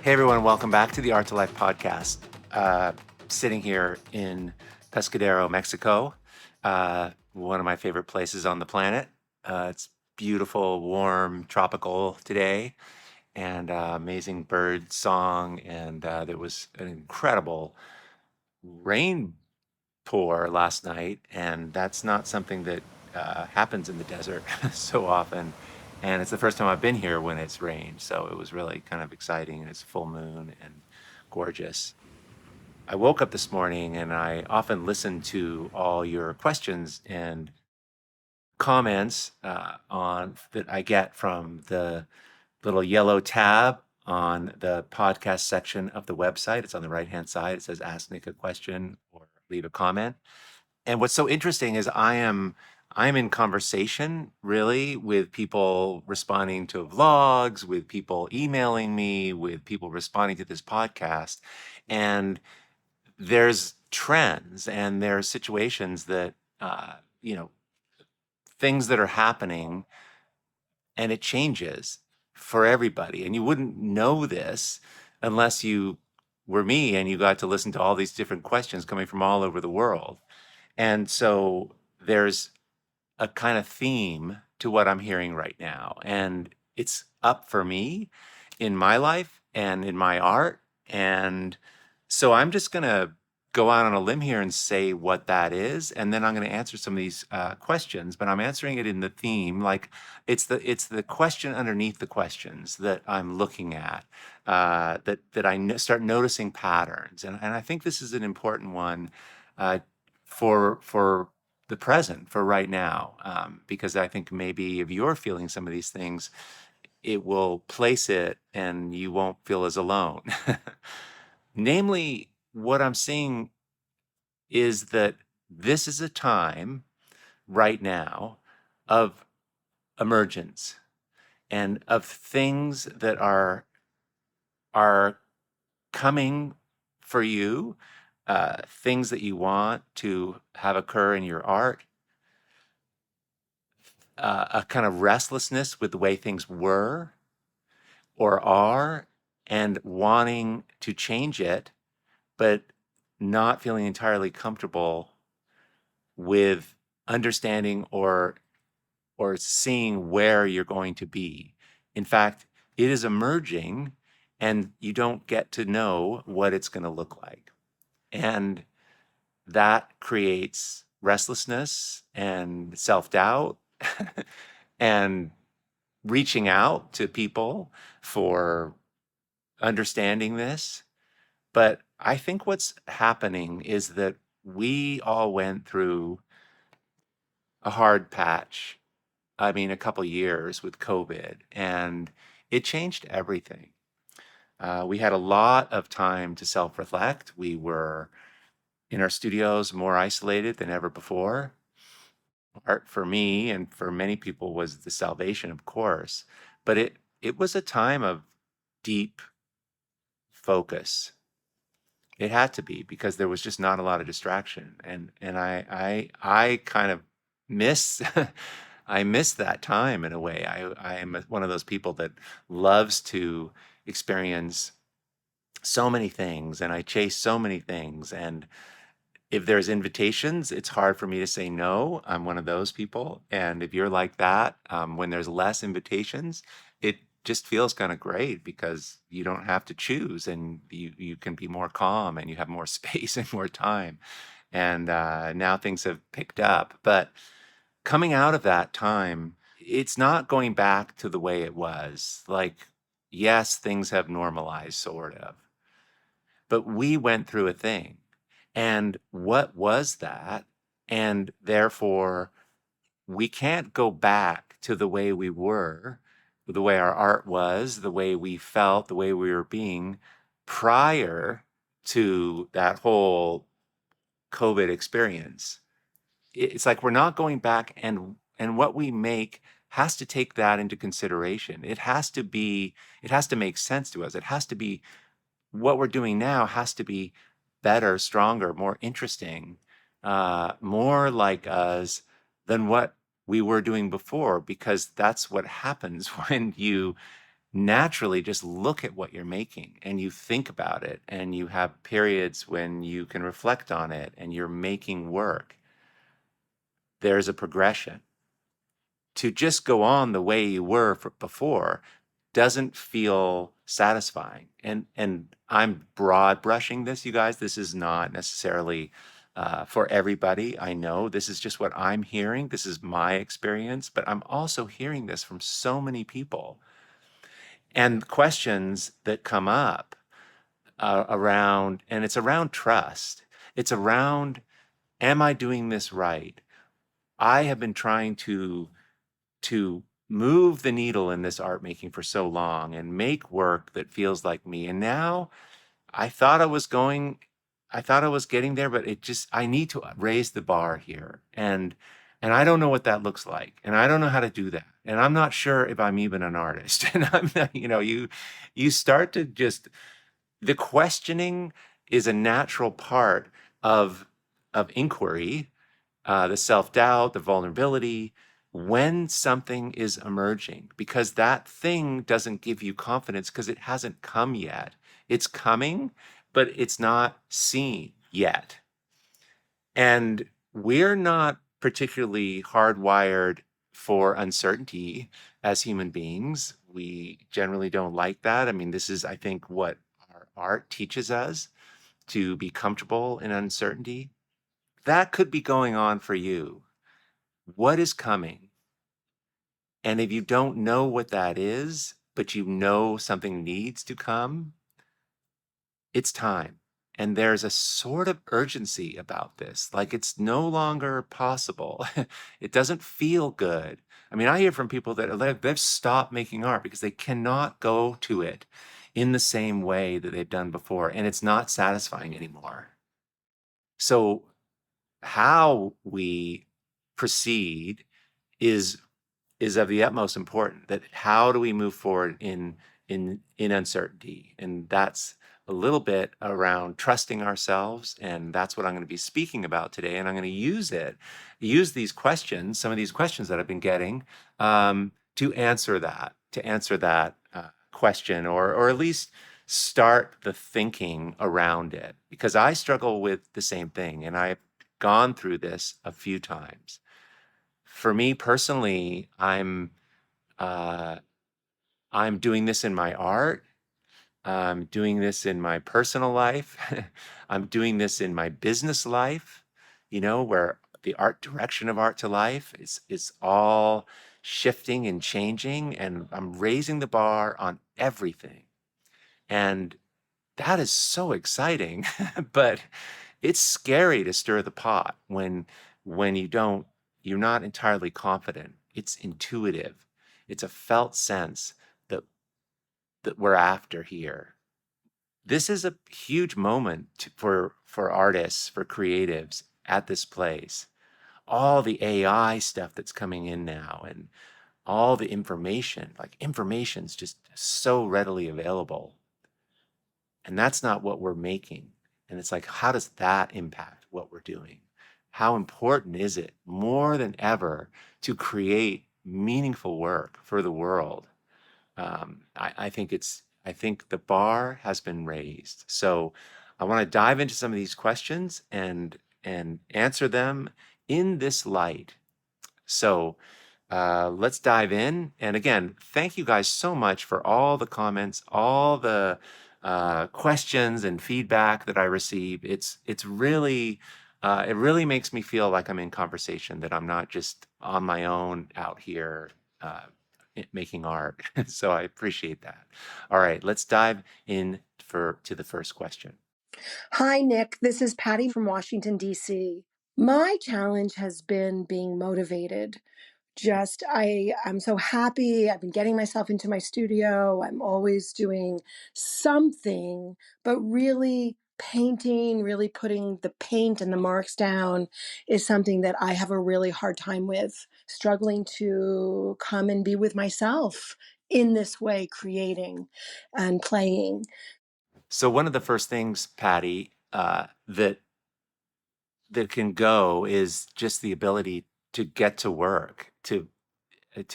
Hey everyone, welcome back to the Art2Life podcast. Sitting here in Pescadero, Mexico, one of my favorite places on the planet. It's beautiful, warm, tropical today, and amazing bird song. And there was an incredible rain pour last night, and that's not something that happens in the desert so often. And it's the first time I've been here when it's rained, so it was really kind of exciting. And it's full moon and gorgeous. I woke up this morning and I often listen to all your questions and comments on that I get from the little yellow tab on the podcast section of the website. It's on the right hand side. It says "Ask Nick a question" or "Leave a comment." And what's so interesting is I'm in conversation really with people responding to vlogs, with people emailing me, with people responding to this podcast. And there's trends and there's situations that you know, things that are happening, and it changes for everybody. And you wouldn't know this unless you were me and you got to listen to all these different questions coming from all over the world. And so there's a kind of theme to what I'm hearing right now. And it's up for me in my life and in my art. And so I'm just going to go out on a limb here and say what that is. And then I'm going to answer some of these questions, but I'm answering it in the theme. Like it's the question underneath the questions that I'm looking at, that start noticing patterns. And I think this is an important one for the present, for right now, because I think maybe if you're feeling some of these things, it will place it and you won't feel as alone. Namely, what I'm seeing is that this is a time right now of emergence and of things that are coming for you, things that you want to have occur in your art, a kind of restlessness with the way things were or are, and wanting to change it, but not feeling entirely comfortable with understanding or seeing where you're going to be. In fact, it is emerging and you don't get to know what it's going to look like. And that creates restlessness and self-doubt and reaching out to people for understanding this. But I think what's happening is that we all went through a hard patch. I mean, a couple years with COVID, and it changed everything. We had a lot of time to self-reflect. We were in our studios more isolated than ever before. Art for me and for many people was the salvation, of course, but it was a time of deep focus. It had to be because there was just not a lot of distraction, and I kind of miss I miss that time in a way. I am one of those people that loves to experience so many things, and I chase so many things. And if there's invitations, it's hard for me to say no. I'm one of those people. And if you're like that, when there's less invitations, it just feels kind of great because you don't have to choose and you can be more calm and you have more space and more time. And now things have picked up. But coming out of that time, it's not going back to the way it was. Like, yes, things have normalized, sort of. But we went through a thing. And what was that? And therefore, we can't go back to the way we were, the way our art was, the way we felt, the way we were being prior to that whole COVID experience. It's like we're not going back, and what we make has to take that into consideration. It has to make sense to us. It has to be what we're doing now has to be better, stronger, more interesting, more like us than what we were doing before, because that's what happens when you naturally just look at what you're making and you think about it and you have periods when you can reflect on it and you're making work, there's a progression. To just go on the way you were before doesn't feel satisfying. And I'm broad brushing this, you guys. This is not necessarily for everybody. I know this is just what I'm hearing. This is my experience, but I'm also hearing this from so many people. And questions that come up around, and it's around trust. It's around, am I doing this right? I have been trying to move the needle in this art making for so long and make work that feels like me. And now I thought I was going, I thought I was getting there, but it just, I need to raise the bar here. And I don't know what that looks like. And I don't know how to do that. And I'm not sure if I'm even an artist. And I'm not, you start to just, the questioning is a natural part of inquiry, the self-doubt, the vulnerability, when something is emerging, because that thing doesn't give you confidence because it hasn't come yet. It's coming, but it's not seen yet. And we're not particularly hardwired for uncertainty as human beings. We generally don't like that. I mean, this is, I think, what our art teaches us, to be comfortable in uncertainty. That could be going on for you. What is coming? And if you don't know what that is, but you know something needs to come, it's time. And there's a sort of urgency about this. Like it's no longer possible. It doesn't feel good. I mean, I hear from people that they've stopped making art because they cannot go to it in the same way that they've done before. And it's not satisfying anymore. So how we proceed is of the utmost importance. That how do we move forward in uncertainty? And that's a little bit around trusting ourselves, and that's what I'm going to be speaking about today. And I'm going to use these questions, some of these questions that I've been getting, to answer that question, or at least start the thinking around it, because I struggle with the same thing, and I've gone through this a few times. For me personally, uh, I'm doing this in my art. I'm doing this in my personal life. I'm doing this in my business life, where the art direction of Art2Life is all shifting and changing, and I'm raising the bar on everything. And that is so exciting, but it's scary to stir the pot when you're not entirely confident. It's intuitive. It's a felt sense that we're after here. This is a huge moment for artists, for creatives at this place. All the AI stuff that's coming in now, and all the information, like information's just so readily available. And that's not what we're making. And it's like, how does that impact what we're doing? How important is it more than ever to create meaningful work for the world? I think the bar has been raised. So I want to dive into some of these questions and answer them in this light. So let's dive in. And again, thank you guys so much for all the comments, all the questions and feedback that I receive. It's really it really makes me feel like I'm in conversation, that I'm not just on my own out here making art. So I appreciate that. All right, let's dive in to the first question. Hi, Nick. This is Patty from Washington, D.C. My challenge has been being motivated. I'm so happy. I've been getting myself into my studio. I'm always doing something, but really painting, really putting the paint and the marks down is something that I have a really hard time with, struggling to come and be with myself in this way, creating and playing. So one of the first things, Patty, that can go is just the ability to get to work, to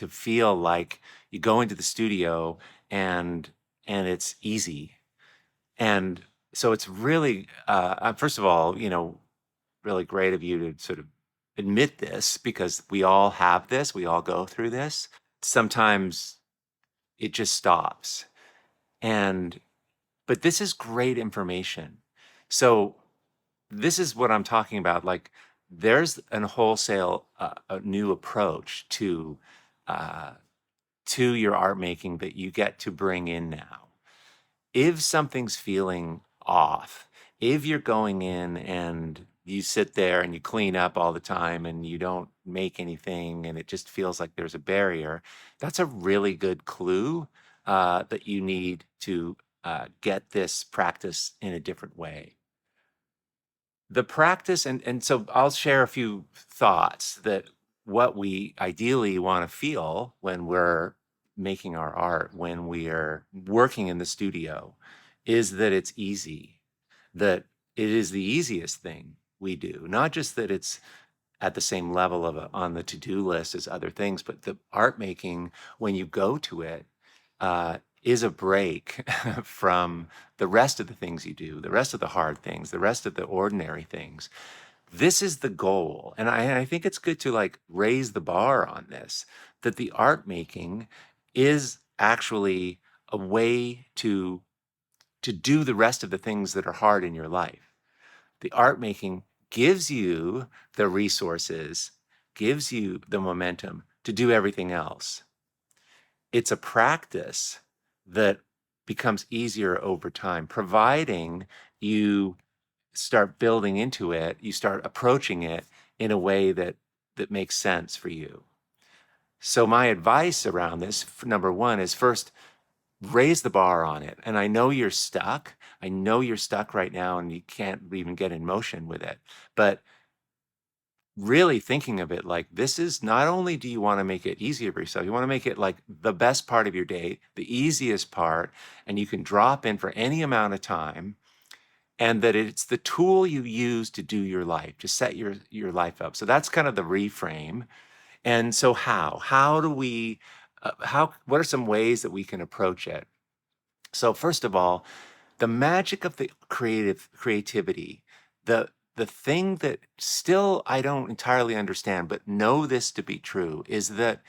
feel like you go into the studio and it's easy. And so it's really, first of all, really great of you to sort of admit this, because we all have this, we all go through this. Sometimes it just stops. And but this is great information. So this is what I'm talking about. Like, there's a wholesale a new approach uh, to your art making that you get to bring in now. If something's feeling off, if you're going in and you sit there and you clean up all the time and you don't make anything and it just feels like there's a barrier, that's a really good clue that you need to get this practice in a different way. The practice, and so I'll share a few thoughts that what we ideally want to feel when we're making our art, when we are working in the studio, is that it's easy, that it is the easiest thing we do. Not just that it's at the same level of on the to-do list as other things, but the art making, when you go to it, is a break from the rest of the things you do, the rest of the hard things, the rest of the ordinary things. This is the goal. And I think it's good to like raise the bar on this, that the art making is actually a way to do the rest of the things that are hard in your life. The art making gives you the resources, gives you the momentum to do everything else. It's a practice that becomes easier over time, providing you start building into it, you start approaching it in a way that makes sense for you. So my advice around this, number one, is first raise the bar on it. And I know you're stuck. I know you're stuck right now and you can't even get in motion with it. But really thinking of it like, this is, not only do you want to make it easier for yourself, you want to make it like the best part of your day, the easiest part, and you can drop in for any amount of time, and that it's the tool you use to do your life, to set your life up. So that's kind of the reframe. And so how do we what are some ways that we can approach it? So first of all, the magic of the creativity, the thing that still I don't entirely understand, but know this to be true, is that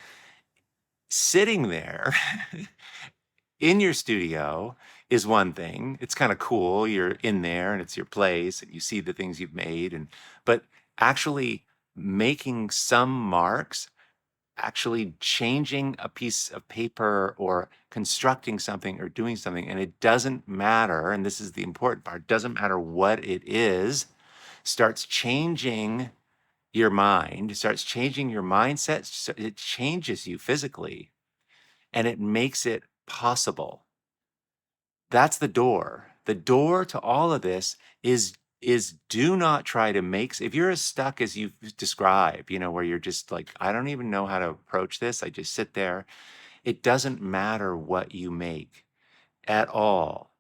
sitting there in your studio is one thing. It's kind of cool. You're in there and it's your place and you see the things you've made, and but actually making some marks, actually changing a piece of paper or constructing something or doing something, and it doesn't matter, and this is the important part, doesn't matter what it is, starts changing your mind, starts changing your mindset, it changes you physically, and it makes it possible. That's the door. The door to all of this is do not try to make, if you're as stuck as you describe, where you're just like, I don't even know how to approach this, I just sit there. It doesn't matter what you make at all.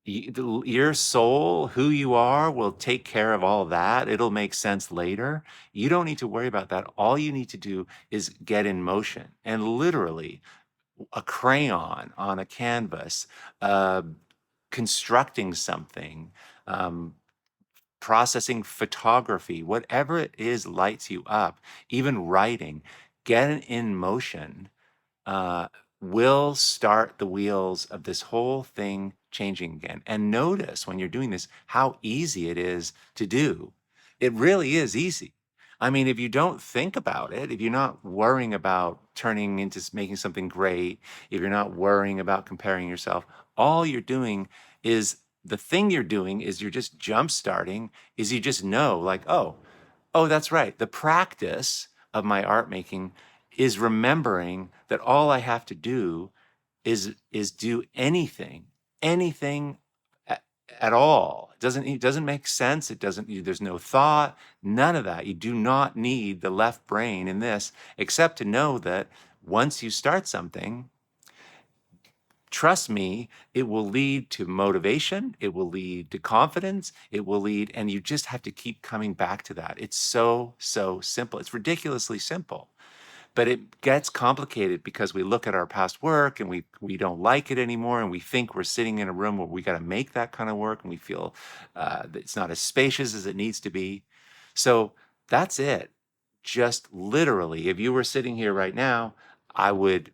Your soul, who you are, will take care of all that. It'll make sense later. You don't need to worry about that. All you need to do is get in motion, and literally a crayon on a canvas, uh, constructing something, um, processing photography, whatever it is lights you up, even writing, get it in motion, uh, will start the wheels of this whole thing changing again. And notice when you're doing this, how easy it is to do. It really is easy. I mean, if you don't think about it, if you're not worrying about turning into making something great, if you're not worrying about comparing yourself, all you're doing is, the thing you're doing is you're just jump starting, is you just know like, oh, that's right. The practice of my art making is remembering that all I have to do is do anything at, at all. It doesn't make sense. It doesn't. There's no thought. None of that. You do not need the left brain in this, except to know that once you start something, trust me, it will lead to motivation, it will lead to confidence, it will lead, and you just have to keep coming back to that. It's so simple. It's ridiculously simple. But it gets complicated because we look at our past work and we don't like it anymore, and we think we're sitting in a room where we got to make that kind of work, and we feel that it's not as spacious as it needs to be. So that's it. Just literally, if you were sitting here right now, I would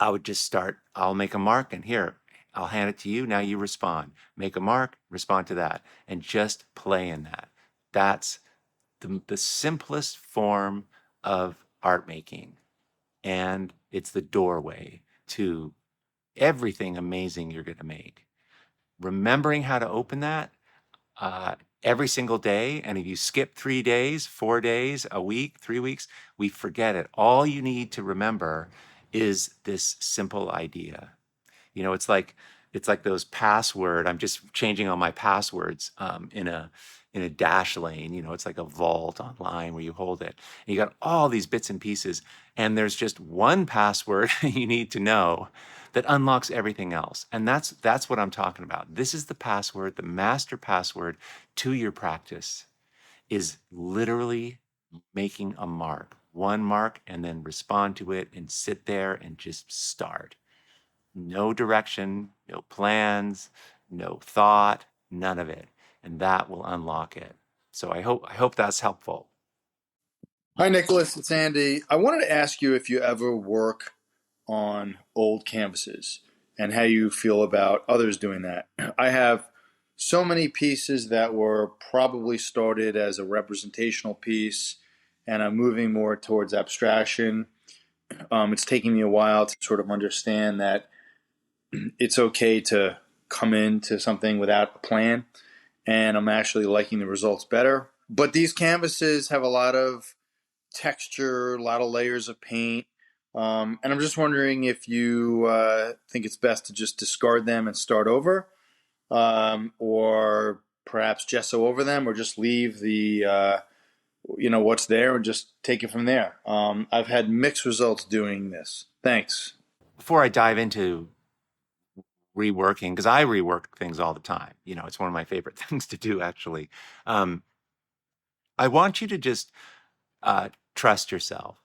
I would just start. I'll make a mark, and here, I'll hand it to you. Now you respond. Make a mark, respond to that, and just play in that. That's the simplest form of art making. And it's the doorway to everything amazing you're going to make. Remembering how to open that uh, every single day. And if you skip 3 days, 4 days, a week, 3 weeks, we forget it. All you need to remember is this simple idea. It's like those password. I'm just changing all my passwords in a dash lane. It's like a vault online where you hold it. And you got all these bits and pieces, and there's just one password you need to know that unlocks everything else. And that's what I'm talking about. This is the password, the master password to your practice is literally making a mark, one mark, and then respond to it and sit there and just start. No direction, no plans, no thought, none of it. And that will unlock it. So I hope that's helpful. Hi, Nicholas. It's Andy. I wanted to ask you if you ever work on old canvases and how you feel about others doing that. I have so many pieces that were probably started as a representational piece, and I'm moving more towards abstraction. It's taking me a while to sort of understand that it's okay to come into something without a plan, and I'm actually liking the results better. But these canvases have a lot of texture, a lot of layers of paint. And I'm just wondering if you think it's best to just discard them and start over, or perhaps gesso over them, or just leave the what's there and just take it from there. I've had mixed results doing this. Thanks. Before I dive into reworking, because I rework things all the time, it's one of my favorite things to do, actually. Um, I want you to just trust yourself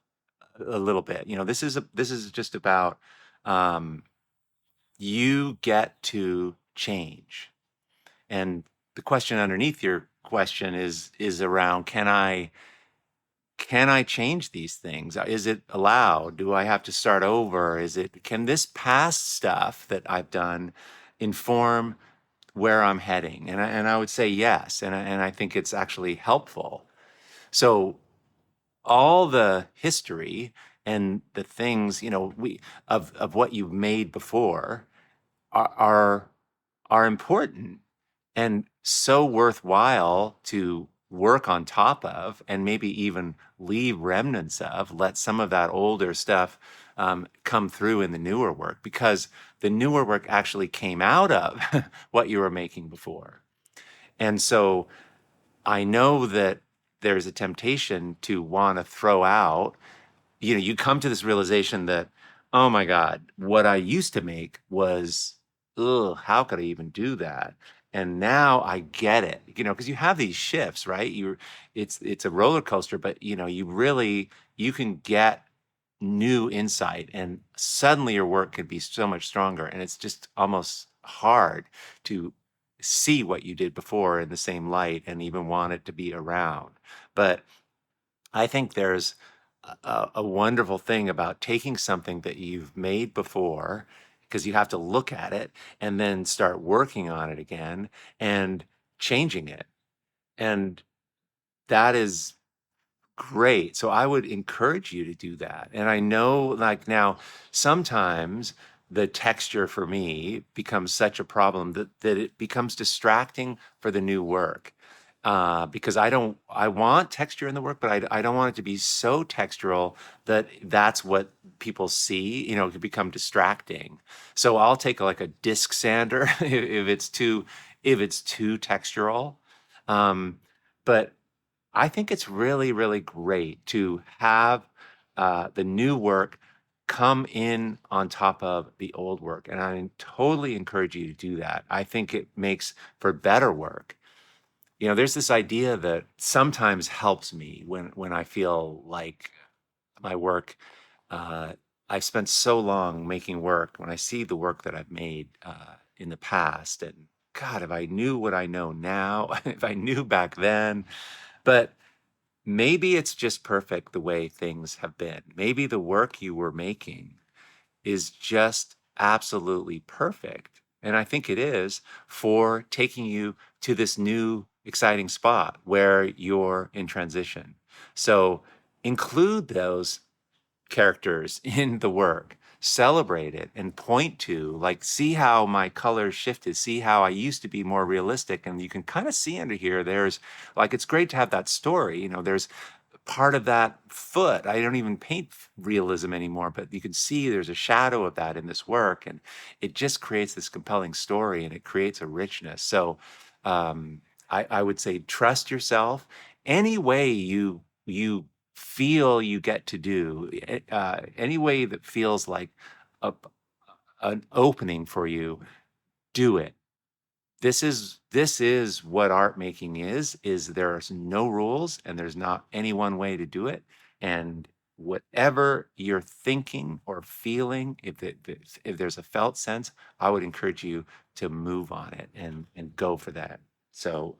a little bit. This is just about um, you get to change. And the question underneath your question is around, can I change these things? Is it allowed? Do I have to start over? Can this past stuff that I've done inform where I'm heading? And I would say yes. And I think it's actually helpful. So all the history and the things, we of what you've made before are are important and so worthwhile to work on top of, and maybe even leave remnants of. Let some of that older stuff come through in the newer work, because the newer work actually came out of what you were making before. And so I know that there's a temptation to want to throw out. You come to this realization that, oh my God, what I used to make was, ugh, how could I even do that? And now I get it, because you have these shifts, right? It's a roller coaster, but you can get new insight, and suddenly your work could be so much stronger. And it's just almost hard to see what you did before in the same light and even want it to be around. But I think there's a wonderful thing about taking something that you've made before, because you have to look at it and then start working on it again and changing it. And that is great. So I would encourage you to do that. And I know, like, now, sometimes the texture for me becomes such a problem that it becomes distracting for the new work. Because I want texture in the work, but I don't want it to be so textural that that's what people see. It could become distracting. So I'll take like a disc sander if it's too textural. Um, but I think it's really, really great to have the new work come in on top of the old work. And I totally encourage you to do that. I think it makes for better work. There's this idea that sometimes helps me when I feel like my work. Uh, I've spent so long making work. When I see the work that I've made in the past, and God, if I knew what I know now, if I knew back then, but maybe it's just perfect the way things have been. Maybe the work you were making is just absolutely perfect. And I think it is for taking you to this new exciting spot where you're in transition. So include those characters in the work, celebrate it and point to, like, see how my colors shifted, see how I used to be more realistic. And you can kind of see under here, there's like, it's great to have that story, there's part of that foot. I don't even paint realism anymore, but you can see there's a shadow of that in this work, and it just creates this compelling story, and it creates a richness. So I would say trust yourself. Any way you feel you get to do, any way that feels like a, an opening for you, do it. This is what art making is there's no rules and there's not any one way to do it. And whatever you're thinking or feeling, if there's a felt sense, I would encourage you to move on it and go for that. So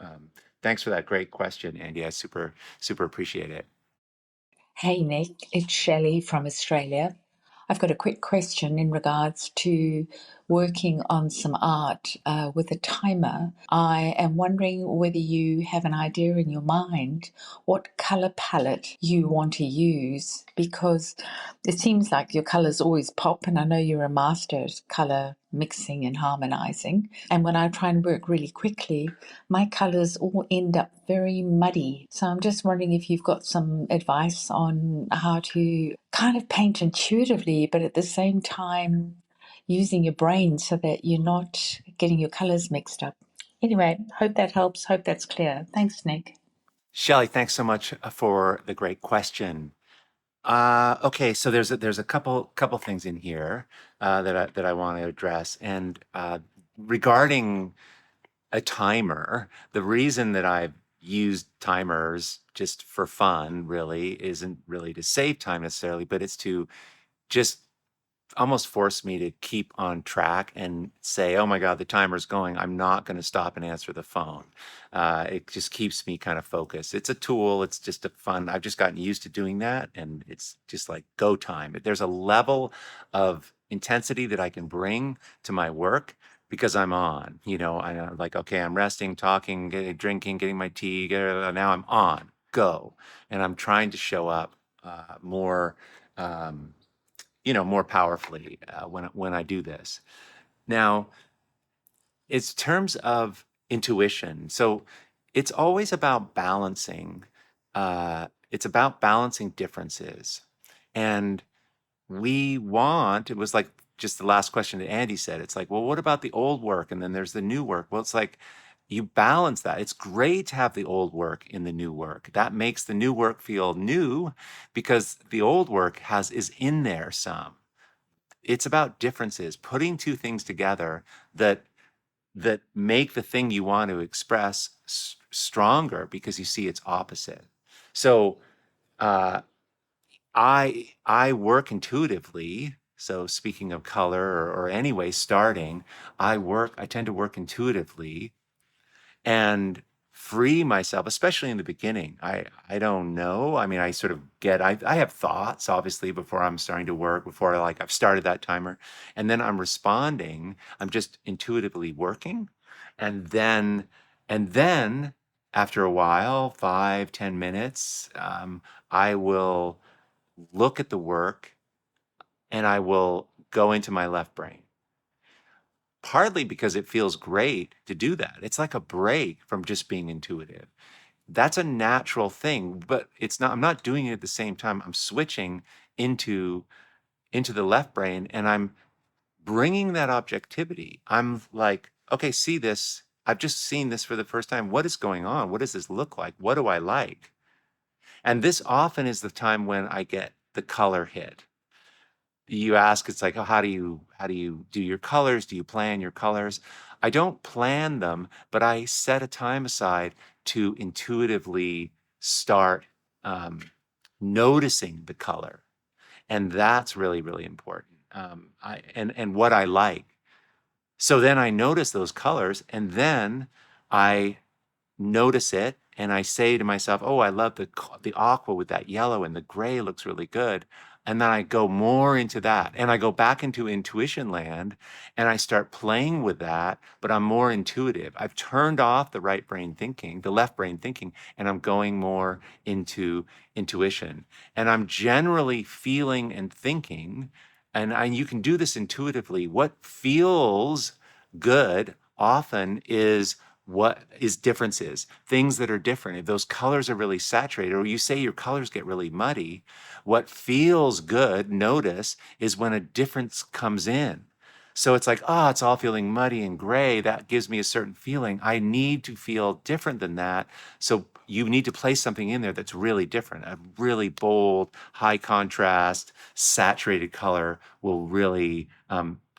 thanks for that great question, Andy. I super appreciate it. Hey Nick, it's Shelley from Australia. I've got a quick question in regards to working on some art with a timer. I am wondering whether you have an idea in your mind what colour palette you want to use, because it seems like your colours always pop, and I know you're a master at colour mixing and harmonizing. And when I try and work really quickly, my colours all end up very muddy. So I'm just wondering if you've got some advice on how to kind of paint intuitively, but at the same time using your brain so that you're not getting your colours mixed up. Anyway, hope that helps. Hope that's clear. Thanks, Nick. Shelley, thanks so much for the great question. Okay, so there's a couple things in here that I want to address, and regarding a timer, the reason that I've used timers just for fun really isn't really to save time necessarily, but it's to just almost force me to keep on track and say, oh my God, the timer's going. I'm not going to stop and answer the phone. It just keeps me kind of focused. It's a tool. It's just a fun. I've just gotten used to doing that. And it's just like go time. There's a level of intensity that I can bring to my work because I'm on, I'm like, okay, I'm resting, talking, drinking, getting my tea. Now I'm on, go. And I'm trying to show up more, more powerfully when I do this. Now, it's terms of intuition. So it's always about balancing. It's about balancing differences, and it was like just the last question that Andy said. It's like, well, what about the old work? And then there's the new work. Well, it's like you balance that. It's great to have the old work in the new work. That makes the new work feel new because the old work is in there some. It's about differences, putting two things together that make the thing you want to express stronger because you see its opposite. So uh, I work intuitively. So speaking of color or anyway, starting, I tend to work intuitively and free myself, especially in the beginning. I don't know. I mean, I sort of I have thoughts obviously before I'm starting to work, before I've started that timer, and then I'm responding. I'm just intuitively working, and then after a while, 5, 10 minutes, I will look at the work and I will go into my left brain, partly because it feels great to do that. It's like a break from just being intuitive. That's a natural thing, but I'm not doing it at the same time. I'm switching into the left brain and I'm bringing that objectivity. I'm like, okay, see this. I've just seen this for the first time. What is going on? What does this look like? What do I like? And this often is the time when I get the color hit. You ask, it's like, oh, how do you do your colors? Do you plan your colors? I don't plan them, but I set a time aside to intuitively start noticing the color. And that's really, really important. And what I like. So then I notice those colors, and then I notice it and I say to myself, "Oh, I love the aqua with that yellow, and the gray looks really good." And then I go more into that, and I go back into intuition land, and I start playing with that, but I'm more intuitive. I've turned off the right brain thinking, the left brain thinking, and I'm going more into intuition. And I'm generally feeling and thinking, and you can do this intuitively. What feels good often is what is differences, things that are different. If those colors are really saturated, or you say your colors get really muddy, what feels good, notice, is when a difference comes in. So it's like, oh, it's all feeling muddy and gray. That gives me a certain feeling. I need to feel different than that. So you need to place something in there that's really different. A really bold, high contrast, saturated color will really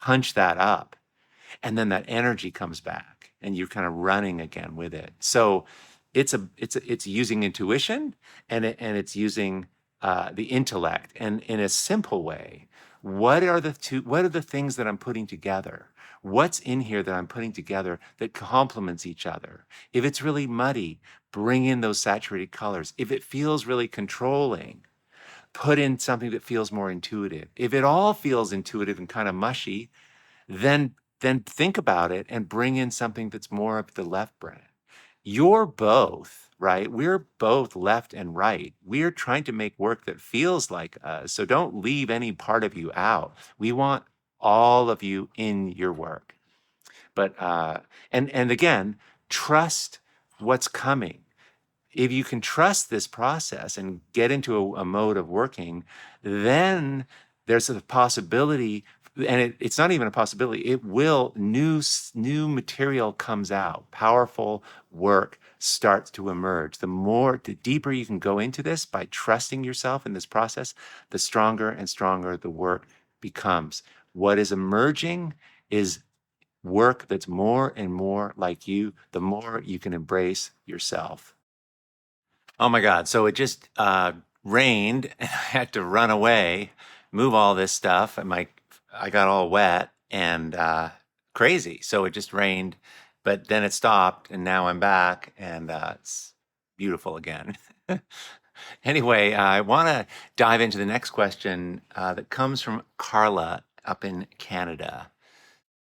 punch that up, and then that energy comes back and you're kind of running again with it. So it's using intuition, and it's using the intellect, and in a simple way. What are the things that I'm putting together? What's in here that I'm putting together that complements each other? If it's really muddy, bring in those saturated colors. If it feels really controlling, put in something that feels more intuitive. If it all feels intuitive and kind of mushy, then think about it and bring in something that's more of the left brain. You're both, right? We're both left and right. We're trying to make work that feels like us. So don't leave any part of you out. We want all of you in your work. But and again, trust what's coming. If you can trust this process and get into a mode of working, then there's a possibility, and it's not even a possibility, it will, new material comes out, powerful work starts to emerge. The deeper you can go into this by trusting yourself in this process, the stronger and stronger the work becomes. What is emerging is work that's more and more like you, the more you can embrace yourself. Oh my God. So it just rained and I had to run away, move all this stuff. And I got all wet and crazy. So it just rained, but then it stopped and now I'm back and it's beautiful again. Anyway, I want to dive into the next question that comes from Carla up in Canada.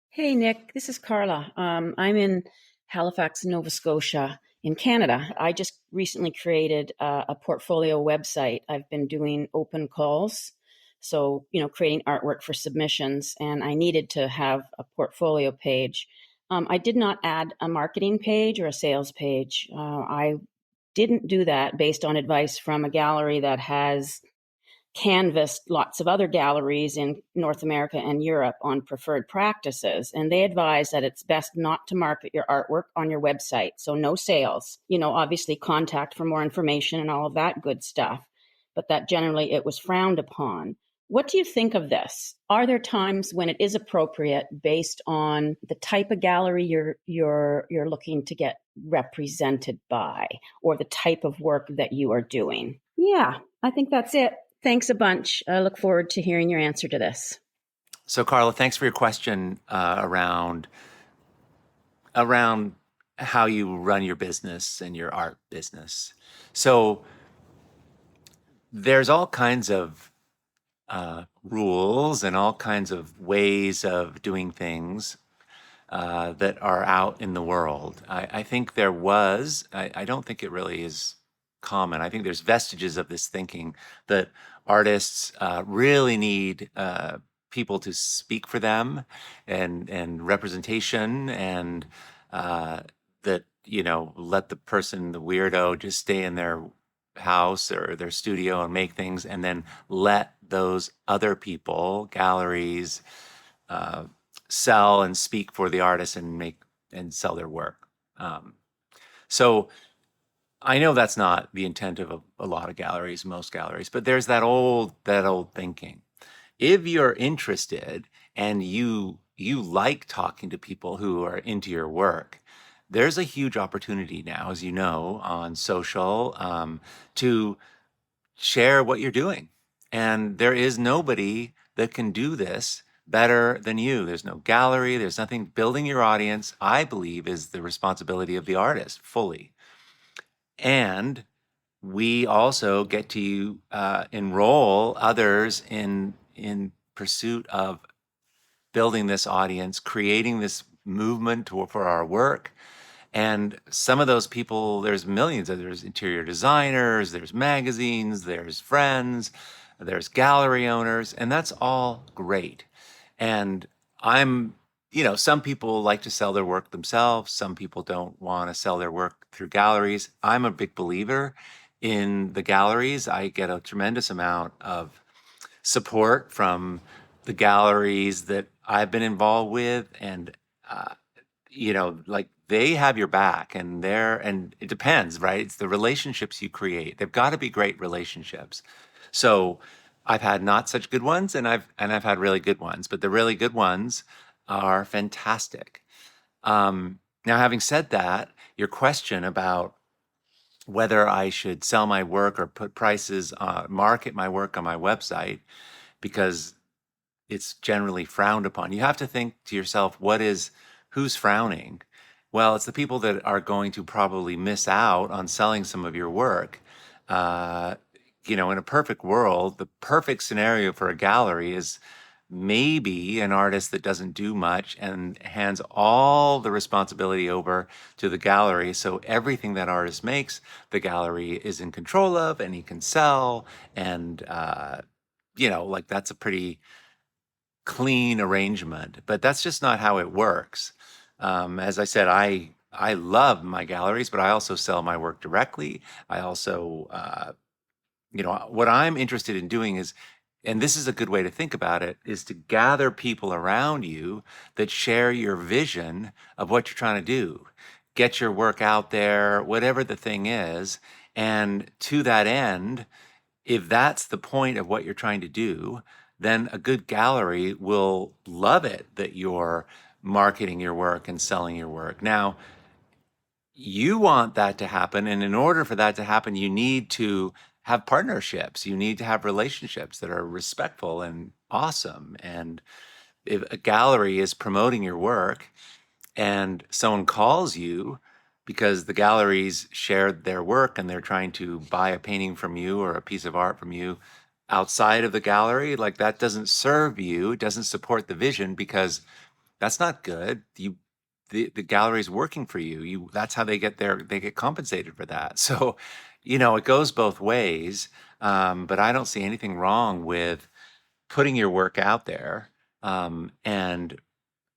Hey, Nick, this is Carla. I'm in Halifax, Nova Scotia, in Canada. I just recently created a portfolio website. I've been doing open calls, so, creating artwork for submissions, and I needed to have a portfolio page. I did not add a marketing page or a sales page. I didn't do that based on advice from a gallery that has canvassed lots of other galleries in North America and Europe on preferred practices. And they advise that it's best not to market your artwork on your website. So no sales, obviously contact for more information and all of that good stuff. But that generally it was frowned upon. What do you think of this? Are there times when it is appropriate based on the type of gallery you're looking to get represented by, or the type of work that you are doing? Yeah, I think that's it. Thanks a bunch. I look forward to hearing your answer to this. So Carla, thanks for your question around how you run your business and your art business. So there's all kinds of rules and all kinds of ways of doing things that are out in the world. I think there was, I don't think it really is common. I think there's vestiges of this thinking that artists really need people to speak for them, and representation, and that, let the person, the weirdo, just stay in their house or their studio and make things, and then let those other people, galleries, sell and speak for the artist and make and sell their work. So I know that's not the intent of a lot of galleries, most galleries, but there's that old thinking. If you're interested and you like talking to people who are into your work, there's a huge opportunity now, as you know, on social, to share what you're doing And there is nobody that can do this better than you. There's no gallery, there's nothing. Building your audience, I believe, is the responsibility of the artist fully. And we also get to enroll others in pursuit of building this audience, creating this movement for our work. And some of those people, there's millions of, there's interior designers, there's magazines, there's friends, there's gallery owners, and that's all great. And I'm, some people like to sell their work themselves. Some people don't want to sell their work through galleries. I'm a big believer in the galleries. I get a tremendous amount of support from the galleries that I've been involved with, and uh, like they have your back, and it depends, right? It's the relationships you create. They've got to be great relationships. So I've had not such good ones, and I've had really good ones, but the really good ones are fantastic. Now, having said that, your question about whether I should sell my work or put prices, market my work on my website, because it's generally frowned upon. You have to think to yourself, who's frowning? Well, it's the people that are going to probably miss out on selling some of your work. Uh, in a perfect world, the perfect scenario for a gallery is maybe an artist that doesn't do much and hands all the responsibility over to the gallery. So everything that artist makes, the gallery is in control of, and he can sell. And, like that's a pretty clean arrangement, but that's just not how it works. As I said, I love my galleries, but I also sell my work directly. I also, what I'm interested in doing is, and this is a good way to think about it, is to gather people around you that share your vision of what you're trying to do. Get your work out there, whatever the thing is. And to that end, if that's the point of what you're trying to do, then a good gallery will love it that you're marketing your work and selling your work. Now, you want that to happen. And in order for that to happen, you need to have partnerships. You need to have relationships that are respectful and awesome. And if a gallery is promoting your work and someone calls you because the galleries shared their work and they're trying to buy a painting from you or a piece of art from you outside of the gallery, like that doesn't serve you, it doesn't support the vision, because that's not good. The gallery is working for you. That's how they get compensated for that. So, it goes both ways. But I don't see anything wrong with putting your work out there. And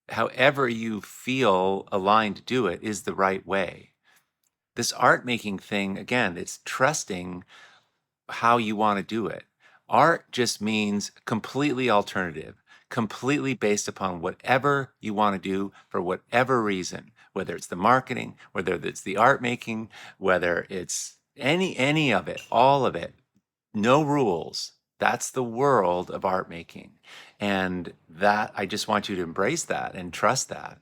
however you feel aligned to do it is the right way. This art making thing, again, it's trusting how you want to do it. Art just means completely alternative, completely based upon whatever you want to do for whatever reason, whether it's the marketing, whether it's the art making, whether it's any of it, all of it. No rules. That's the world of art making. And that I just want you to embrace that and trust that.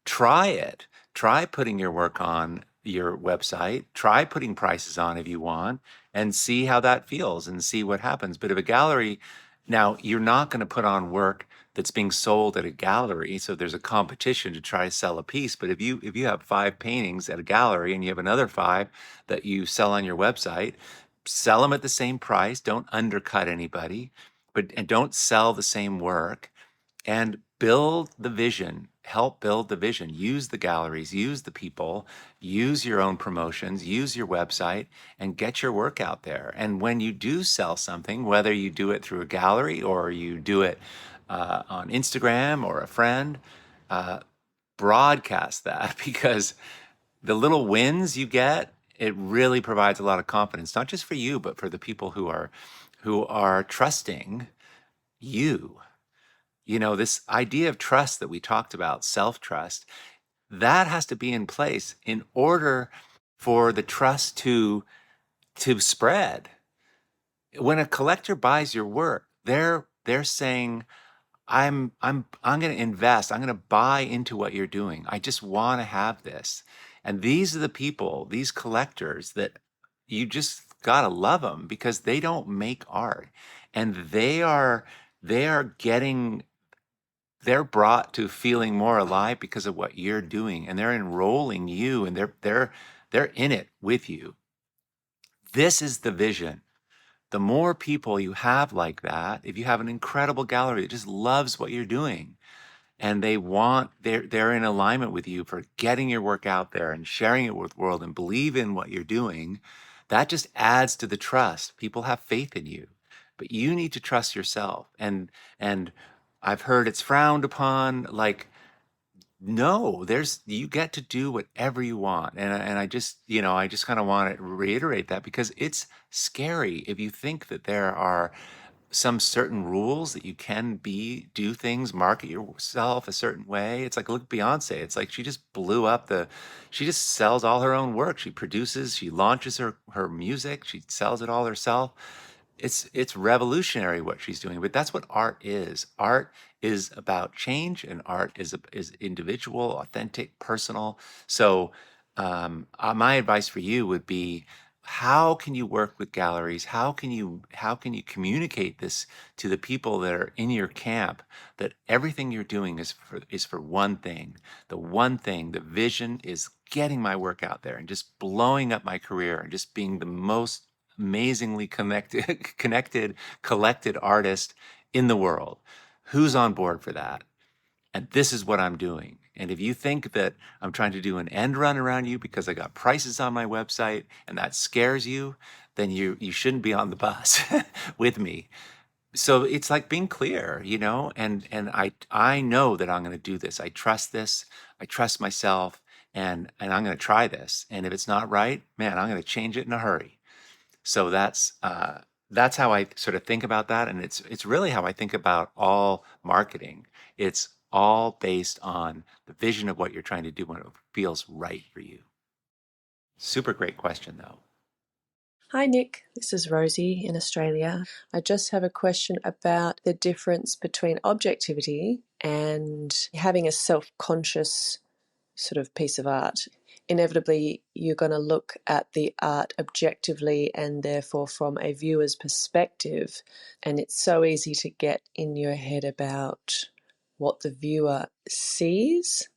Try it. Try putting your work on your website. Try putting prices on if you want, and see how that feels and see what happens. But if a gallery, now you're not going to put on work that's being sold at a gallery, so there's a competition to try to sell a piece. But if you have 5 paintings at a gallery and you have another 5 that you sell on your website, sell them at the same price. Don't undercut anybody, and don't sell the same work, and build the vision. Help build the vision. Use the galleries, use the people, use your own promotions, use your website, and get your work out there. And when you do sell something, whether you do it through a gallery or you do it on Instagram or a friend, broadcast that, because the little wins you get, it really provides a lot of confidence, not just for you, but for the people who are trusting you. This idea of trust that we talked about, self-trust, that has to be in place in order for the trust to spread. When a collector buys your work, they're saying, I'm going to invest. I'm going to buy into what you're doing. I just want to have this. And these are the people, these collectors that you just gotta love them because they don't make art, and they are they're brought to feeling more alive because of what you're doing, and they're enrolling you, and they're in it with you. This is the vision. The more people you have like that, if you have an incredible gallery that just loves what you're doing, and they're in alignment with you for getting your work out there and sharing it with the world and believe in what you're doing, that just adds to the trust. People have faith in you, but you need to trust yourself. And I've heard it's frowned upon. Like, no, you get to do whatever you want. And I just kind of want to reiterate that because it's scary if you think that there are some certain rules that you can do things, market yourself a certain way. It's like, look at Beyonce. It's like she just she just sells all her own work. She produces, she launches her music, she sells it all herself. It's revolutionary what she's doing, but that's what art is. Art is about change, and art is individual, authentic, personal. So my advice for you would be, how can you work with galleries? How can you communicate this to the people that are in your camp, that everything you're doing is for one thing. The one thing, the vision is getting my work out there and just blowing up my career and just being the most amazingly connected, collected artist in the world. Who's on board for that? And this is what I'm doing. And if you think that I'm trying to do an end run around you because I got prices on my website and that scares you, then you shouldn't be on the bus with me. So it's like being clear, and I know that I'm going to do this. I trust this. I trust myself, and I'm going to try this. And if it's not right, man, I'm going to change it in a hurry. So that's how I sort of think about that, and it's really how I think about all marketing. It's all based on the vision of what you're trying to do when it feels right for you. Super great question, though. Hi, Nick. This is Rosie in Australia. I just have a question about the difference between objectivity and having a self-conscious sort of piece of art. Inevitably, you're going to look at the art objectively and therefore from a viewer's perspective. And it's so easy to get in your head about what the viewer sees,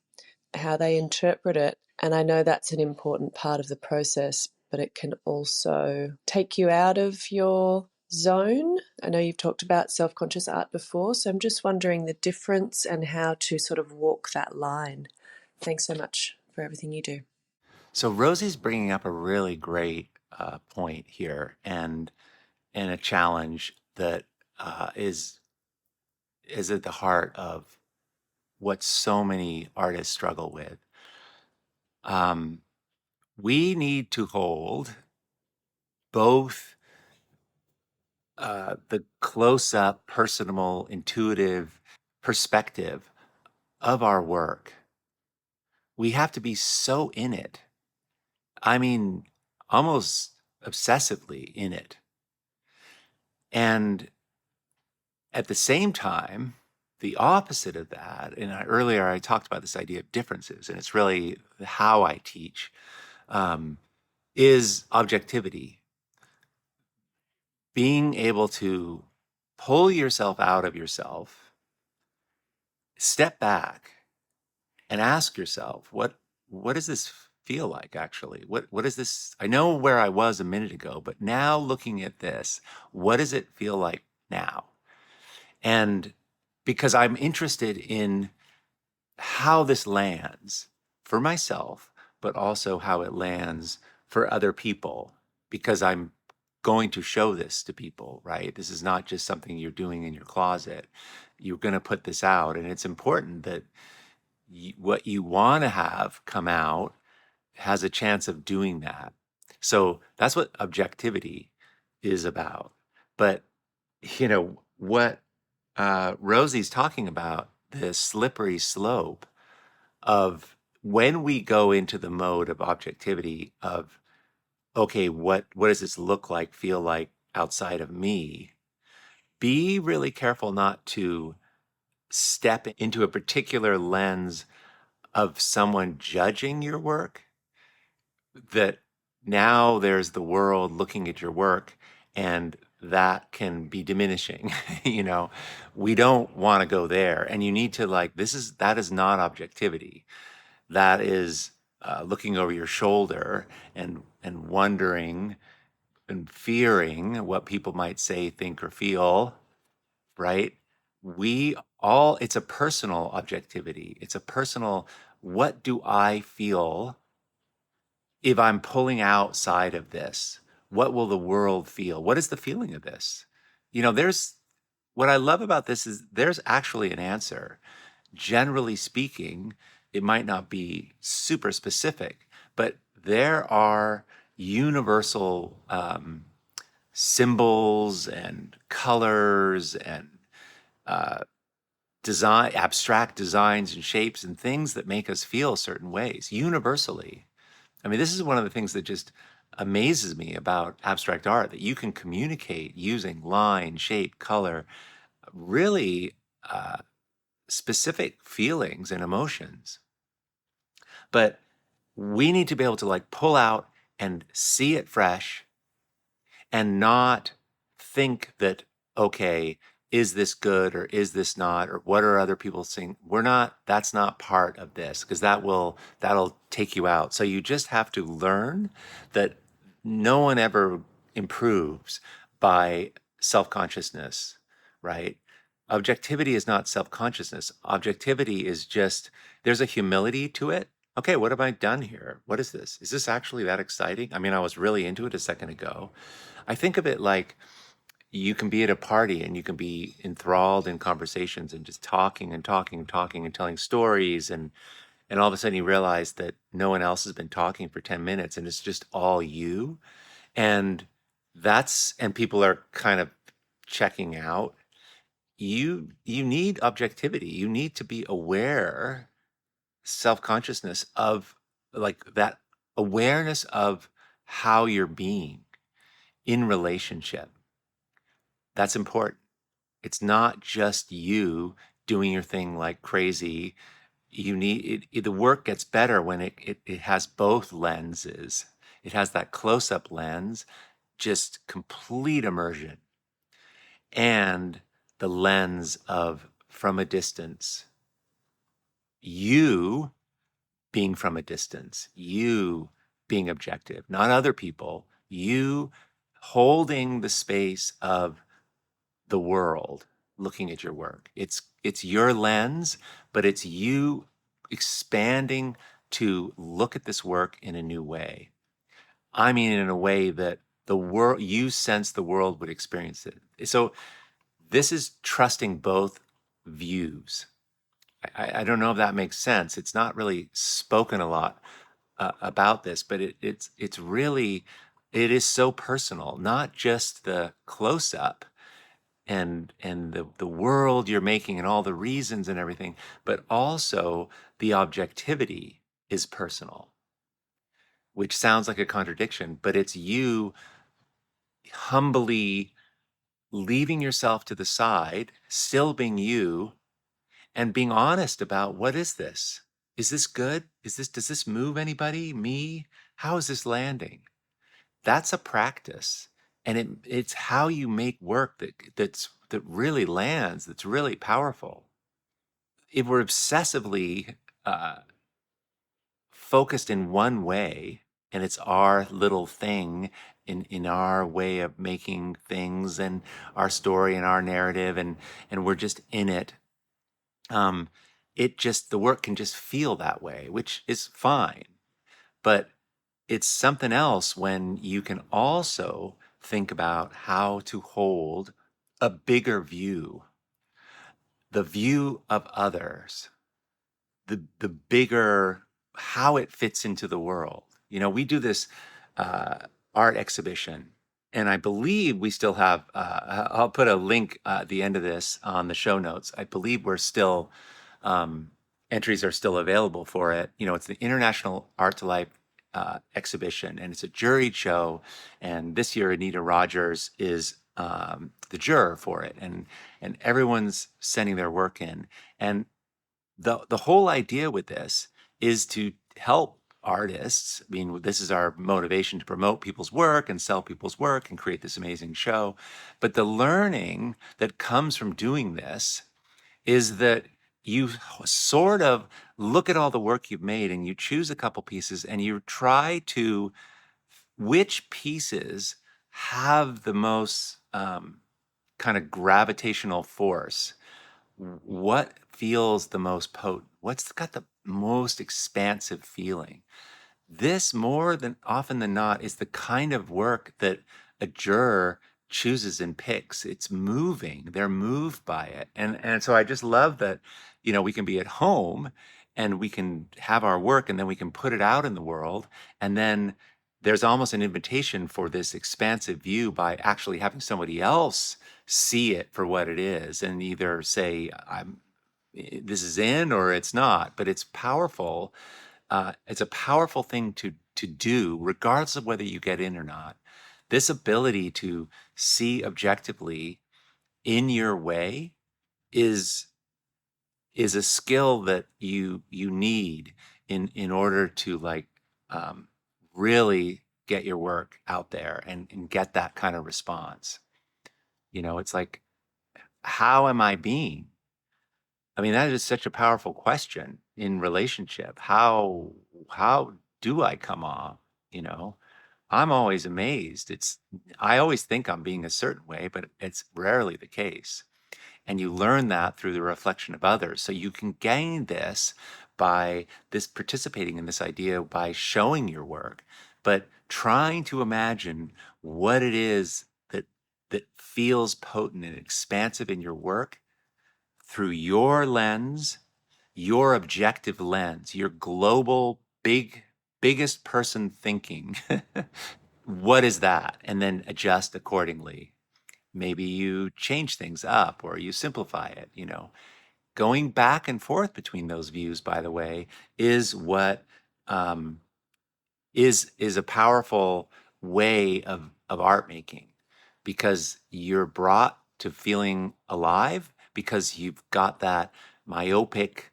how they interpret it. And I know that's an important part of the process, but it can also take you out of your zone. I know you've talked about self-conscious art before, so I'm just wondering the difference and how to sort of walk that line. Thanks so much for everything you do. So Rosie's bringing up a really great point here, and a challenge that is at the heart of what so many artists struggle with. We need to hold both the close-up, personal, intuitive perspective of our work. We have to be so in it. I mean, almost obsessively in it. And at the same time, the opposite of that, and earlier I talked about this idea of differences, and it's really how I teach, is objectivity. Being able to pull yourself out of yourself, step back, and ask yourself, what does this feel like actually? What is this? I know where I was a minute ago, but now looking at this, what does it feel like now? And because I'm interested in how this lands for myself, but also how it lands for other people, because I'm going to show this to people, right? This is not just something you're doing in your closet. You're going to put this out, and it's important that what you want to have come out has a chance of doing that. So that's what objectivity is about. But what Rosie's talking about, this slippery slope of when we go into the mode of objectivity of, okay, what does this look like, feel like outside of me? Be really careful not to step into a particular lens of someone judging your work that now there's the world looking at your work, and that can be diminishing. You know, we don't want to go there, and you need to like that is not objectivity. That is looking over your shoulder and wondering and fearing what people might say, think, or feel, right? We all, it's a personal objectivity. It's a personal, what do I feel if I'm pulling outside of this? What will the world feel? What is the feeling of this? You know, what I love about this is there's actually an answer. Generally speaking, it might not be super specific, but there are universal symbols and colors and uh, abstract designs and shapes and things that make us feel certain ways universally. I mean, this is one of the things that just amazes me about abstract art, that you can communicate using line, shape, color, really specific feelings and emotions. But we need to be able to like pull out and see it fresh and not think that, okay, is this good or is this not, or what are other people saying? That's not part of this, because that'll take you out. So you just have to learn that no one ever improves by self-consciousness, right? Objectivity is not self-consciousness. Objectivity is just, there's a humility to it. Okay, what have I done here? What is this? Is this actually that exciting? I mean, I was really into it a second ago. I think of it like you can be at a party and you can be enthralled in conversations and just talking and talking and talking and telling stories, and all of a sudden you realize that no one else has been talking for 10 minutes and it's just all you. And and people are kind of checking out. You need objectivity. You need to be aware, self-consciousness of like that awareness of how you're being in relationship. That's important. It's not just you doing your thing like crazy. You need the work gets better when it has both lenses. It has that close-up lens, just complete immersion, and the lens of from a distance, you being from a distance, you being objective, not other people, you holding the space of the world looking at your work. It's your lens, but it's you expanding to look at this work in a new way. I mean, in a way that the world, you sense the world would experience it. So this is trusting both views. I don't know if that makes sense. It's not really spoken a lot about this, but it's really, it is so personal, not just the close up and the world you're making and all the reasons and everything, but also the objectivity is personal, which sounds like a contradiction, but it's you humbly leaving yourself to the side, still being you, and being honest about, what is this? Is this good? Does this move anybody? Me? How is this landing? That's a practice. And it's how you make work that really lands, that's really powerful. If we're obsessively uh, focused in one way, and it's our little thing in our way of making things and our story and our narrative, and we're just in it, um, the work can just feel that way, which is fine. But it's something else when you can also think about how to hold a bigger view, the view of others, the bigger, how it fits into the world. You know, we do this uh, art exhibition, and I believe we still have. I'll put a link at the end of this on the show notes. I believe we're still entries are still available for it. You know, it's the International Art2Life exhibition, and it's a juried show. And this year, Anita Rogers is the juror for it, and everyone's sending their work in. And the whole idea with this is to help artists. I mean, this is our motivation to promote people's work and sell people's work and create this amazing show. But the learning that comes from doing this is that you sort of look at all the work you've made and you choose a couple pieces and you try to which pieces have the most kind of gravitational force. What feels the most potent? What's got the most expansive feeling? This, more than often than not, is the kind of work that a juror chooses and picks. It's moving. They're moved by it. And so I just love that, we can be at home and we can have our work and then we can put it out in the world. And then there's almost an invitation for this expansive view by actually having somebody else see it for what it is and either say, this is in or it's not, but it's powerful. It's a powerful thing to do, regardless of whether you get in or not. This ability to see objectively in your way is a skill that you need in order to really get your work out there and get that kind of response. It's like, how am I being? I mean, that is such a powerful question in relationship. How do I come off? You know, I'm always amazed. I always think I'm being a certain way, but it's rarely the case. And you learn that through the reflection of others. So you can gain this by this participating in this idea by showing your work, but trying to imagine what it is that feels potent and expansive in your work through your lens, your objective lens, your global biggest person thinking. What is that? And then adjust accordingly. Maybe you change things up or you simplify it. Going back and forth between those views, by the way, is what is a powerful way of art making, because you're brought to feeling alive because you've got that myopic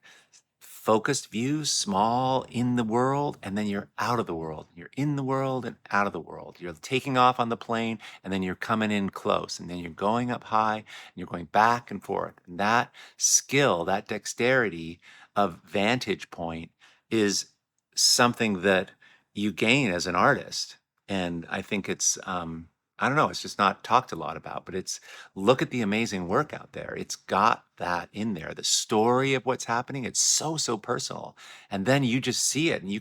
focused view, small in the world, and then you're out of the world. You're in the world and out of the world. You're taking off on the plane, and then you're coming in close, and then you're going up high, and you're going back and forth. And that skill, that dexterity of vantage point is something that you gain as an artist. And I think it's, I don't know, it's just not talked a lot about, but it's look at the amazing work out there. It's got that in there. The story of what's happening, it's so personal. And then you just see it and you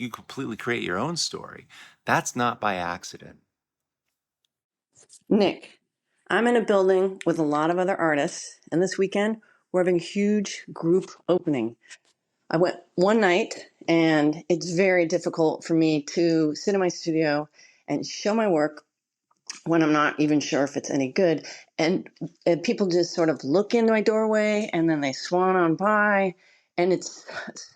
completely create your own story. That's not by accident. Nick, I'm in a building with a lot of other artists, and this weekend we're having a huge group opening. I went one night, and it's very difficult for me to sit in my studio and show my work when I'm not even sure if it's any good. And people just sort of look in my doorway, and then they swan on by, and it's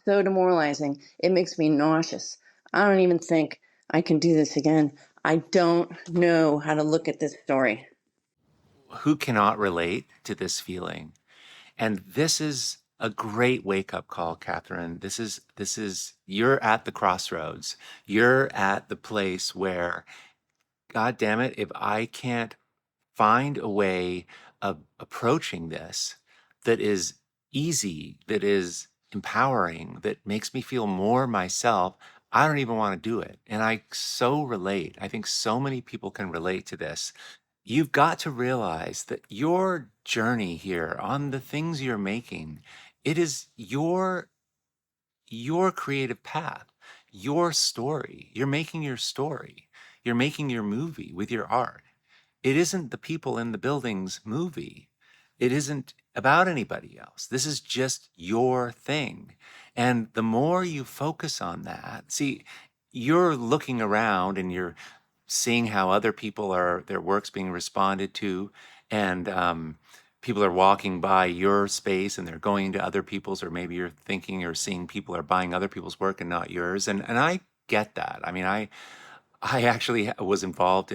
so demoralizing. It makes me nauseous. I don't even think I can do this again. I don't know how to look at this story. Who cannot relate to this feeling? And this is a great wake-up call, Catherine. This is you're at the crossroads. You're at the place where, God damn it, if I can't find a way of approaching this that is easy, that is empowering, that makes me feel more myself, I don't even want to do it. And I so relate. I think so many people can relate to this. You've got to realize that your journey here on the things you're making, it is your creative path, your story. You're making your story. You're making your movie with your art. It isn't the people in the building's movie. It isn't about anybody else. This is just your thing. And the more you focus on that, see, you're looking around and you're seeing how other people their work's being responded to, and people are walking by your space and they're going to other people's, or maybe you're thinking or seeing people are buying other people's work and not yours. And I get that. I mean, I actually was involved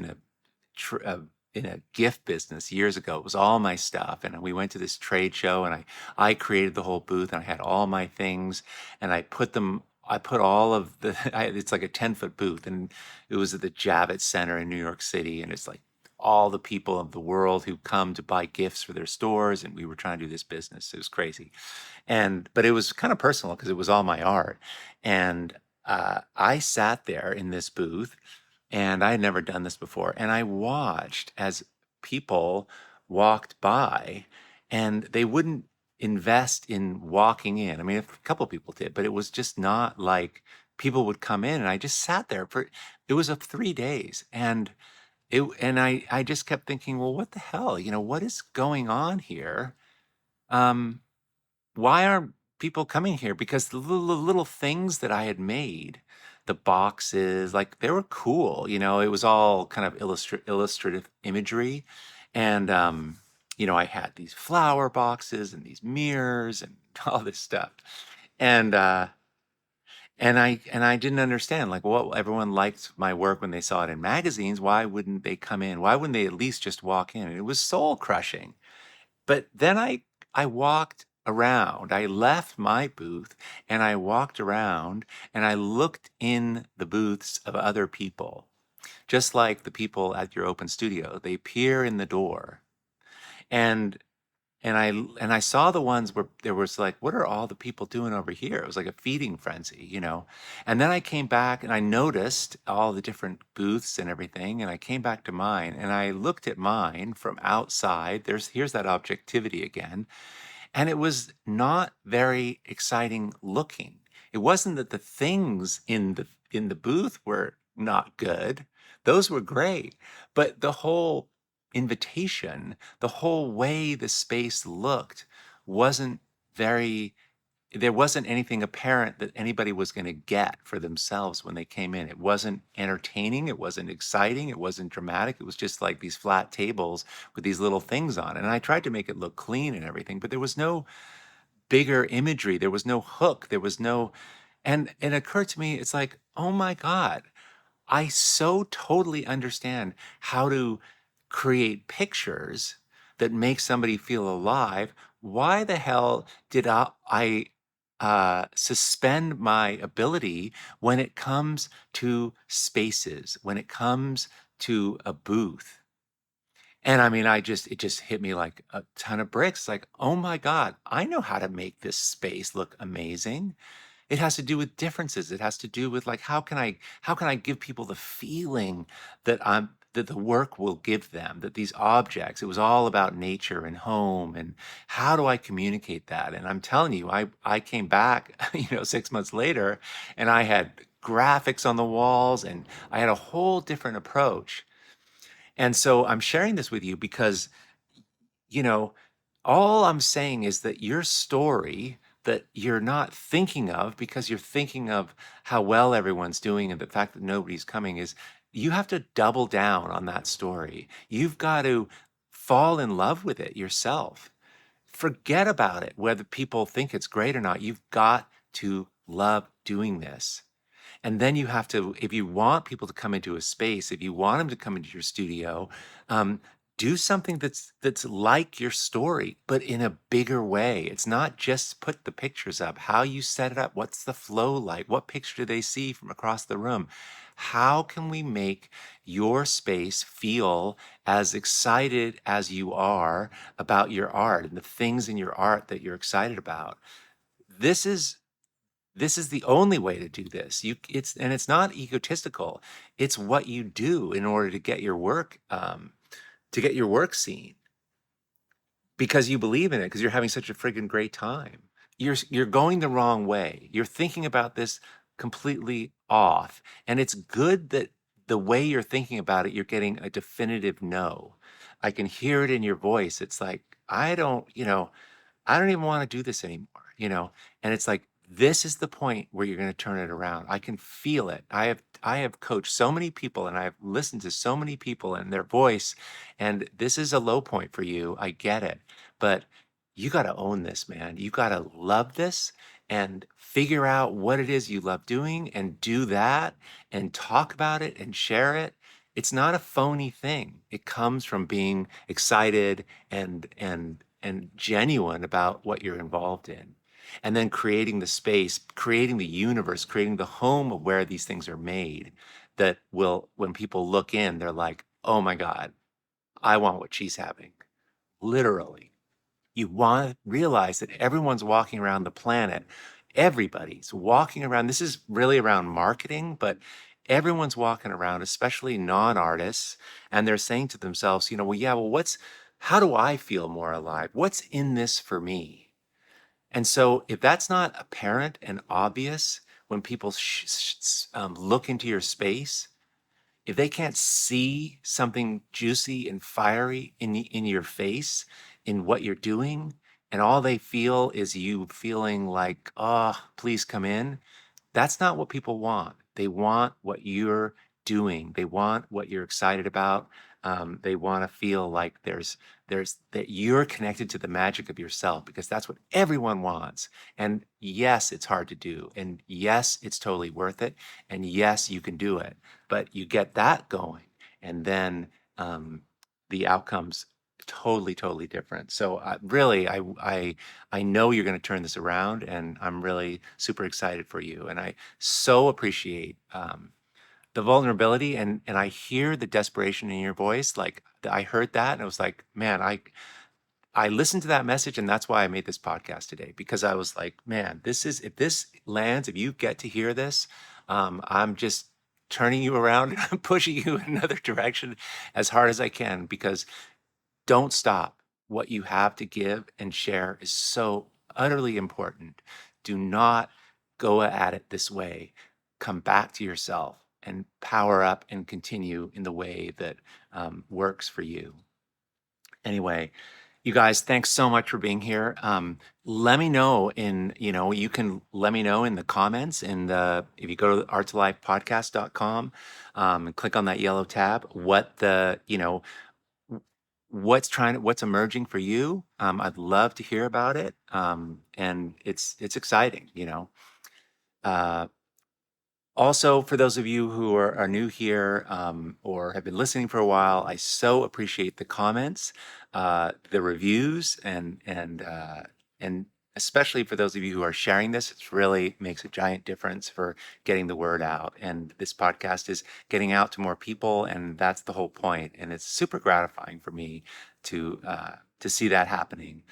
tr- uh, in a gift business years ago. It was all my stuff, and we went to this trade show, and I created the whole booth, and I had all my things, and I put them I put all of the, it's like a 10-foot booth, and it was at the Javits Center in New York City. And it's like all the people of the world who come to buy gifts for their stores. And we were trying to do this business. It was crazy. But it was kind of personal because it was all my art. And I sat there in this booth, and I had never done this before. And I watched as people walked by, and they wouldn't invest in walking in. I mean, a couple people did, but it was just not like people would come in. And I just sat there for, it was 3 days. And I just kept thinking, well, what the hell? What is going on here? Um, why aren't people coming here? Because the little things that I had made, the boxes, like they were cool. It was all kind of illustrative imagery. And I had these flower boxes and these mirrors and all this stuff. And and I didn't understand, like, what everyone liked my work when they saw it in magazines. Why wouldn't they come in? Why wouldn't they at least just walk in? It was soul crushing. But then I walked around. I left my booth and I walked around and I looked in the booths of other people, just like the people at your open studio. They peer in the door. And and I saw the ones where there was like, what are all the people doing over here? It was like a feeding frenzy. And then I came back and I noticed all the different booths and everything. And I came back to mine and I looked at mine from outside. Here's that objectivity again. And it was not very exciting looking. It wasn't that the things in the booth were not good. Those were great. But the whole invitation, the whole way the space looked wasn't very, there wasn't anything apparent that anybody was going to get for themselves when they came in. It wasn't entertaining. It wasn't exciting. It wasn't dramatic. It was just like these flat tables with these little things on it. And I tried to make it look clean and everything, but there was no bigger imagery. There was no hook. There was no, and it occurred to me, it's like, oh my God, I so totally understand how to create pictures that make somebody feel alive. Why the hell did I suspend my ability when it comes to spaces, when it comes to a booth? And I mean, it just hit me like a ton of bricks. Like, oh my God, I know how to make this space look amazing. It has to do with differences. It has to do with like, how can I give people the feeling that the work will give them, that these objects, it was all about nature and home, and how do I communicate that? And I'm telling you, I came back, 6 months later, and I had graphics on the walls, and I had a whole different approach. And so I'm sharing this with you because, you know, all I'm saying is that your story that you're not thinking of because you're thinking of how well everyone's doing and the fact that nobody's coming is, you have to double down on that story. You've got to fall in love with it yourself. Forget about it, whether people think it's great or not. You've got to love doing this. And then you have to, if you want people to come into a space, if you want them to come into your studio, um, do something that's like your story, but in a bigger way. It's not just put the pictures up. How you set it up, what's the flow like? What picture do they see from across the room? How can we make your space feel as excited as you are about your art and the things in your art that you're excited about? This is this is the only way to do this. It's not egotistical. It's what you do in order to get your work seen because you believe in it, because you're having such a friggin' great time. You're going the wrong way. You're thinking about this completely off. And it's good that the way you're thinking about it, you're getting a definitive no. I can hear it in your voice. It's like, I don't even want to do this anymore. And it's like, this is the point where you're going to turn it around. I can feel it. I have coached so many people and I've listened to so many people and their voice, and this is a low point for you. I get it. But you got to own this, man. You got to love this and figure out what it is you love doing and do that and talk about it and share it. It's not a phony thing. It comes from being excited and genuine about what you're involved in. and then creating the space, creating the universe, creating the home of where these things are made that will, when people look in, they're like, oh my God, I want what she's having. Literally. You want to realize that everyone's walking around the planet. Everybody's walking around. This is really around marketing, but everyone's walking around, especially non-artists, and they're saying to themselves, well, yeah, well, how do I feel more alive? What's in this for me? And so if that's not apparent and obvious when people look into your space, if they can't see something juicy and fiery in your face, in what you're doing, and all they feel is you feeling like, oh, please come in, that's not what people want. They want what you're doing. They want what you're excited about. They want to feel like there's that you're connected to the magic of yourself, because that's what everyone wants. And yes, it's hard to do. And yes, it's totally worth it. And yes, you can do it. But you get that going, and then the outcomes totally, totally different. So really, I know you're going to turn this around, and I'm really super excited for you. And I so appreciate the vulnerability, and I hear the desperation in your voice. Like I heard that, and I was like, man, I listened to that message, and that's why I made this podcast today, because I was like, man, if this lands, if you get to hear this, I'm just turning you around and pushing you in another direction as hard as I can, because don't stop. What you have to give and share is so utterly important. Do not go at it this way. Come back to yourself and power up and continue in the way that works for you. Anyway, you guys, thanks so much for being here. Let me know you can let me know in the comments, and if you go to art2lifepodcast.com and click on that yellow tab, what's emerging for you. I'd love to hear about it. And it's exciting. Uh, Also, for those of you who are new here, or have been listening for a while, I so appreciate the comments, the reviews, and especially for those of you who are sharing this. It really makes a giant difference for getting the word out. And this podcast is getting out to more people, and that's the whole point. And it's super gratifying for me to see that happening.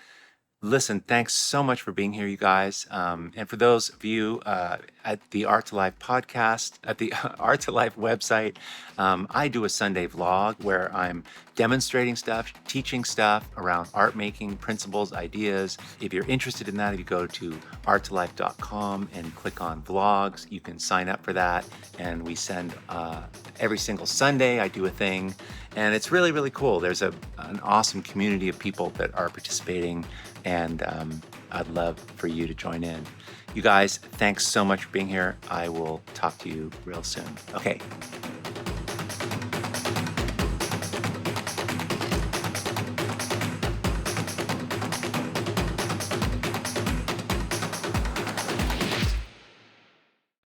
Listen, thanks so much for being here, you guys. And for those of you at the Art to Life podcast, at the Art to Life website, I do a Sunday vlog where I'm demonstrating stuff, teaching stuff around art making principles, ideas. If you're interested in that, if you go to art2life.com and click on vlogs, you can sign up for that. And we send every single Sunday, I do a thing. And it's really, really cool. There's an awesome community of people that are participating, and I'd love for you to join in. You guys, thanks so much for being here. I will talk to you real soon. Okay,